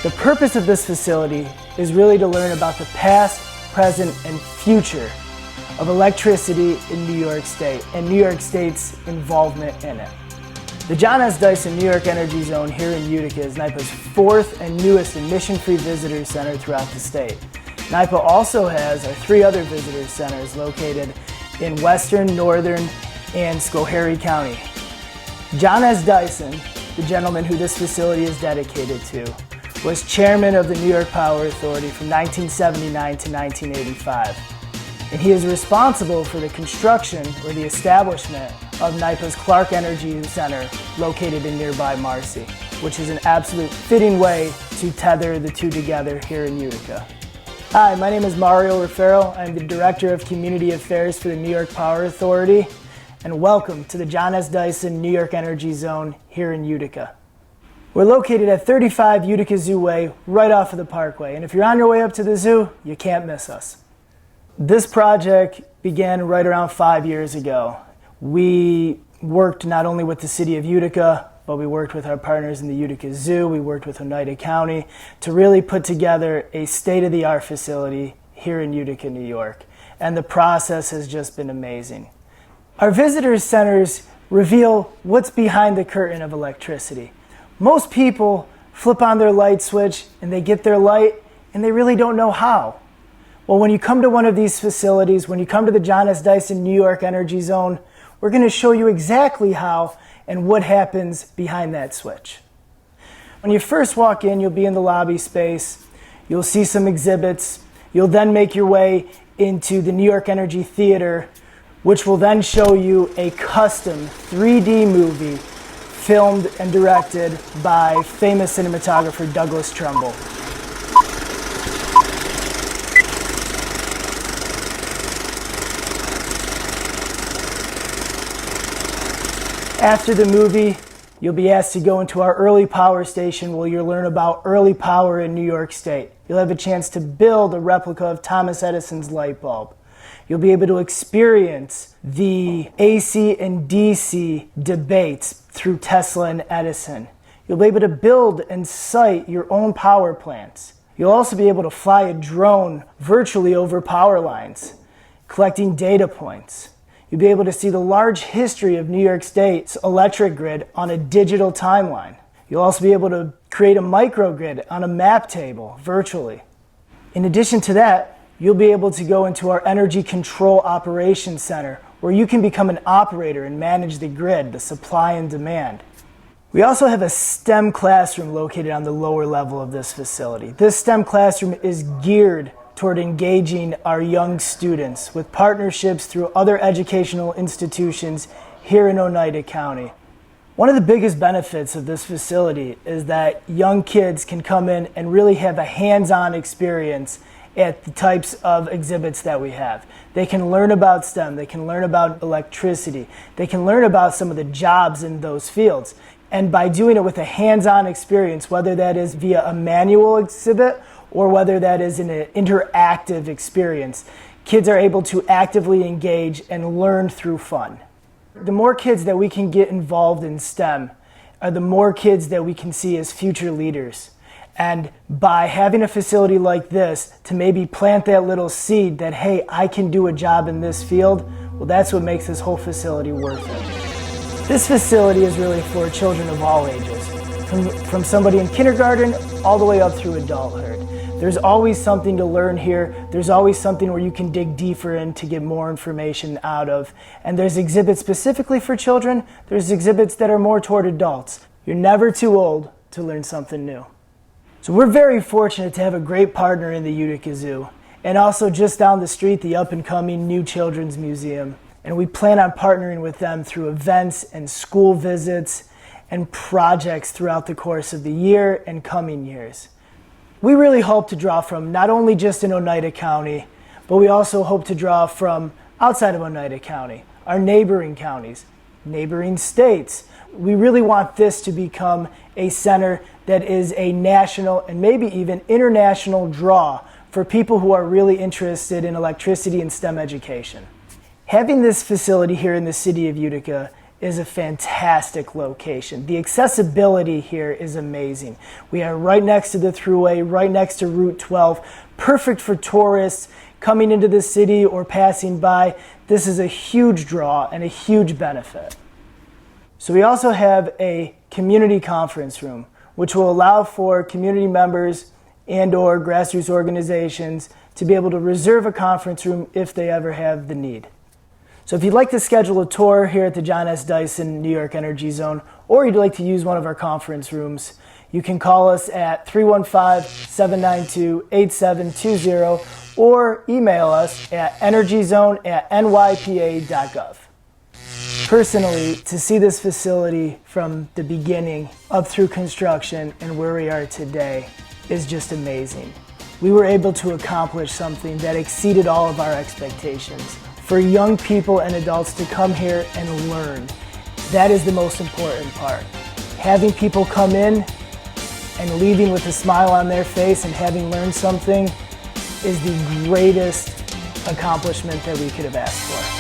The purpose of this facility is really to learn about the past, present, and future of electricity in New York State and New York State's involvement in it. The John S. Dyson New York Energy Zone here in Utica is NYPA's fourth and newest admission-free visitor center throughout the state. NYPA also has our three other visitor centers located in western, northern, and Schoharie County. John S. Dyson, the gentleman who this facility is dedicated to, was chairman of the New York Power Authority from 1979 to 1985. And he is responsible for the construction or the establishment of NYPA's Clark Energy Center located in nearby Marcy, which is an absolute fitting way to tether the two together here in Utica. Hi, my name is Mario Rufero. I'm the Director of Community Affairs for the New York Power Authority, and welcome to the John S. Dyson New York Energy Zone here in Utica. We're located at 35 Utica Zoo Way, right off of the Parkway, and if you're on your way up to the zoo, you can't miss us. This project began right around 5 years ago. We worked not only with the city of Utica, but we worked with our partners in the Utica Zoo, we worked with Oneida County to really put together a state-of-the-art facility here in Utica, New York. And the process has just been amazing. Our visitor centers reveal what's behind the curtain of electricity. Most people flip on their light switch and they get their light and they really don't know how. Well, when you come to one of these facilities, when you come to the John S. Dyson New York Energy Zone, we're going to show you exactly how and what happens behind that switch. When you first walk in, you'll be in the lobby space. You'll see some exhibits. You'll then make your way into the New York Energy Theater, which will then show you a custom 3D movie filmed and directed by famous cinematographer Douglas Trumbull. After the movie, you'll be asked to go into our early power station where you'll learn about early power in New York State. You'll have a chance to build a replica of Thomas Edison's light bulb. You'll be able to experience the AC and DC debates through Tesla and Edison. You'll be able to build and site your own power plants. You'll also be able to fly a drone virtually over power lines, collecting data points. You'll be able to see the large history of New York State's electric grid on a digital timeline. You'll also be able to create a microgrid on a map table virtually. In addition to that, you'll be able to go into our Energy Control Operations Center, where you can become an operator and manage the grid, the supply and demand. We also have a STEM classroom located on the lower level of this facility. This STEM classroom is geared toward engaging our young students with partnerships through other educational institutions here in Oneida County. One of the biggest benefits of this facility is that young kids can come in and really have a hands-on experience at the types of exhibits that we have. They can learn about STEM, they can learn about electricity, they can learn about some of the jobs in those fields. And by doing it with a hands-on experience, whether that is via a manual exhibit or whether that is in an interactive experience, kids are able to actively engage and learn through fun. The more kids that we can get involved in STEM are the more kids that we can see as future leaders. And by having a facility like this to maybe plant that little seed that, hey, I can do a job in this field, well, that's what makes this whole facility worth it. This facility is really for children of all ages, from somebody in kindergarten all the way up through adulthood. There's always something to learn here. There's always something where you can dig deeper in to get more information out of. And there's exhibits specifically for children. There's exhibits that are more toward adults. You're never too old to learn something new. So we're very fortunate to have a great partner in the Utica Zoo, and also just down the street, the up-and-coming New Children's Museum. And we plan on partnering with them through events and school visits and projects throughout the course of the year and coming years. We really hope to draw from not only just in Oneida County, but we also hope to draw from outside of Oneida County, our neighboring counties, neighboring states. We really want this to become a center that is a national and maybe even international draw for people who are really interested in electricity and STEM education. Having this facility here in the city of Utica is a fantastic location. The accessibility here is amazing. We are right next to the thruway, right next to Route 12, perfect for tourists coming into the city or passing by. This is a huge draw and a huge benefit. So we also have a community conference room, which will allow for community members and or grassroots organizations to be able to reserve a conference room if they ever have the need. So if you'd like to schedule a tour here at the John S. Dyson New York Energy Zone, or you'd like to use one of our conference rooms, you can call us at 315-792-8720 or email us at energyzone@nypa.gov. Personally, to see this facility from the beginning up through construction and where we are today is just amazing. We were able to accomplish something that exceeded all of our expectations. For young people and adults to come here and learn, that is the most important part. Having people come in and leaving with a smile on their face and having learned something is the greatest accomplishment that we could have asked for.